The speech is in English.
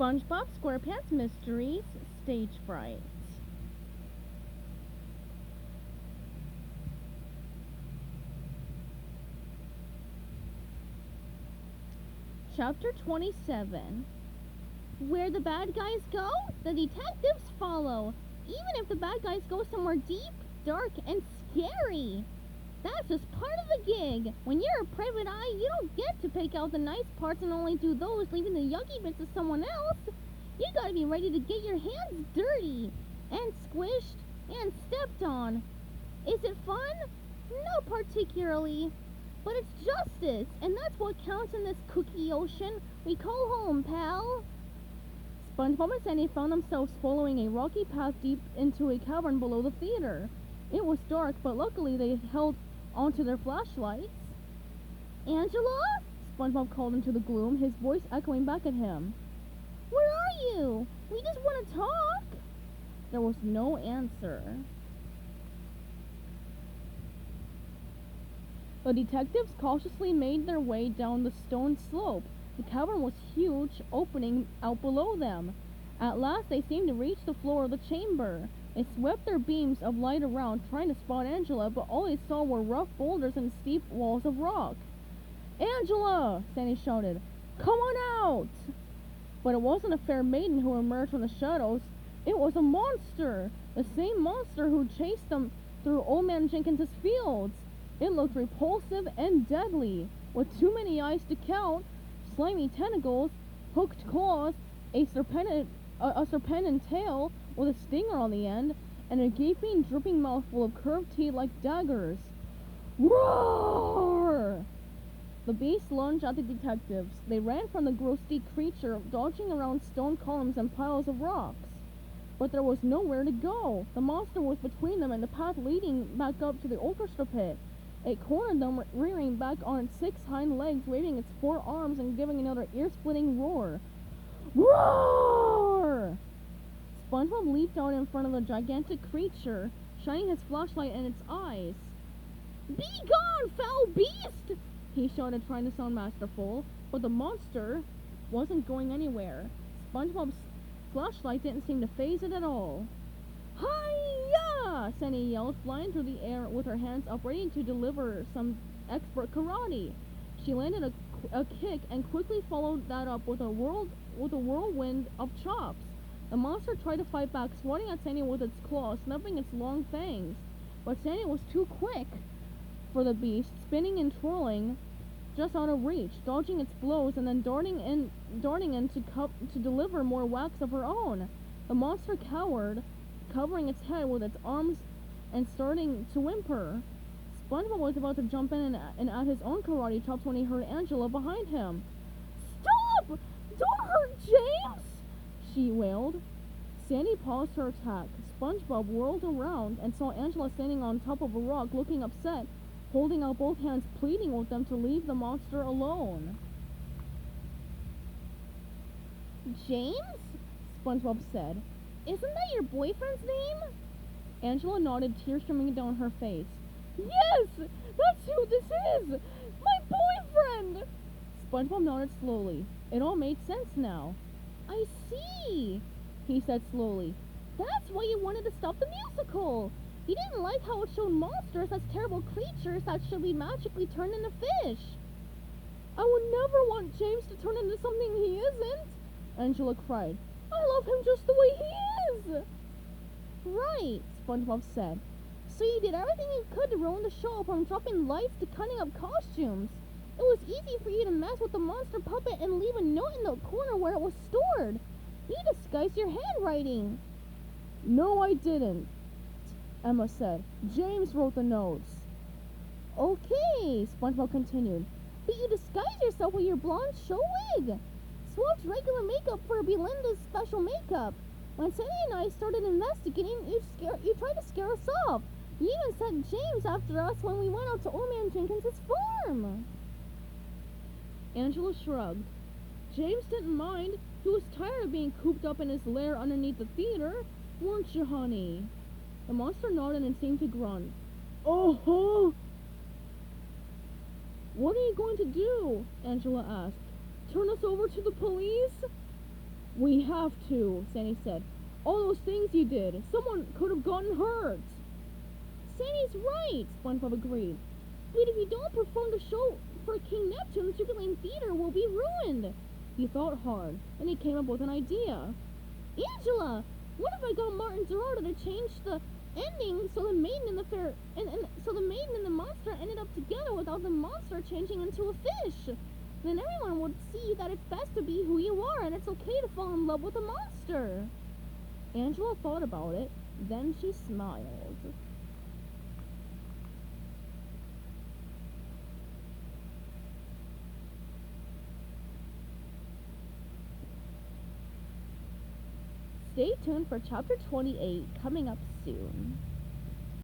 SpongeBob SquarePants Mysteries Stage Fright. Chapter 27. Where the bad guys go, the detectives follow, even if the bad guys go somewhere deep, dark, and scary. That's just part of the gig. When you're a private eye, you don't get to pick out the nice parts and only do those, leaving the yucky bits to someone else. You gotta be ready to get your hands dirty, and squished, and stepped on. Is it fun? Not particularly. But it's justice, and that's what counts in this cookie ocean we call home, pal. SpongeBob and Sandy found themselves following a rocky path deep into a cavern below the theater. It was dark, but luckily they held onto their flashlights. Angela? SpongeBob called into the gloom, his voice echoing back at him. Where are you? We just want to talk. There was no answer. The detectives cautiously made their way down the stone slope. The cavern was huge, opening out below them. At last they seemed to reach the floor of the chamber. They swept their beams of light around, trying to spot Angela, but all they saw were rough boulders and steep walls of rock. Angela! Sandy shouted. Come on out! But it wasn't a fair maiden who emerged from the shadows. It was a monster! The same monster who chased them through Old Man Jenkins's fields. It looked repulsive and deadly, with too many eyes to count, slimy tentacles, hooked claws, a serpentine tail with a stinger on the end, and a gaping, dripping mouth full of curved teeth like daggers. Roar! The beast lunged at the detectives. They ran from the grotesque creature, dodging around stone columns and piles of rocks. But there was nowhere to go. The monster was between them and the path leading back up to the orchestra pit. It cornered them, rearing back on its 6 hind legs, waving its 4 arms and giving another ear-splitting roar. Roar! SpongeBob leaped out in front of the gigantic creature, shining his flashlight in its eyes. Be gone, foul beast! He shouted, trying to sound masterful, but the monster wasn't going anywhere. SpongeBob's flashlight didn't seem to faze it at all. Hi-ya! Sandy yelled, flying through the air with her hands up, ready to deliver some expert karate. She landed a kick and quickly followed that up with a whirlwind of chops. The monster tried to fight back, swatting at Sandy with its claws, snapping its long fangs. But Sandy was too quick for the beast, spinning and twirling just out of reach, dodging its blows and then darting in to deliver more whacks of her own. The monster cowered, covering its head with its arms and starting to whimper. SpongeBob was about to jump in and add his own karate chops when he heard Angela behind him. Stop! Don't hurt James! She wailed. Sandy paused her attack. SpongeBob whirled around and saw Angela standing on top of a rock, looking upset, holding out both hands, pleading with them to leave the monster alone. James? SpongeBob said. Isn't that your boyfriend's name? Angela nodded, tears streaming down her face. Yes! That's who this is! My boyfriend! SpongeBob nodded slowly. It all made sense now. I see, he said slowly. That's why you wanted to stop the musical. You didn't like how it showed monsters as terrible creatures that should be magically turned into fish. I would never want James to turn into something he isn't, Angela cried. I love him just the way he is. Right, SpongeBob said. So you did everything you could to ruin the show, from dropping lights to cutting up costumes. It was easy for you to mess with the monster puppet and leave a note in the corner where it was stored. You disguised your handwriting. No, I didn't, Emma said. James wrote the notes. Okay, SpongeBob continued. But you disguised yourself with your blonde show wig. Swapped regular makeup for Belinda's special makeup. When Sandy and I started investigating, you tried to scare us off. You even sent James after us when we went out to Old Man Jenkins's farm. Angela shrugged. James didn't mind. He was tired of being cooped up in his lair underneath the theater, weren't you, honey? The monster nodded and seemed to grunt. Oh-ho! What are you going to do? Angela asked. Turn us over to the police? We have to, Sandy said. All those things you did, someone could have gotten hurt. Sandy's right, SpongeBob agreed. But if you don't perform the show for King Neptune, the Secret Lane Theater will be ruined. He thought hard, and he came up with an idea. Angela, what if I got Martin Gerardo to change the ending so the maiden and the fair so the maiden and the monster ended up together without the monster changing into a fish? Then everyone would see that it's best to be who you are and it's okay to fall in love with a monster. Angela thought about it, then she smiled. Stay tuned for chapter 28 coming up soon.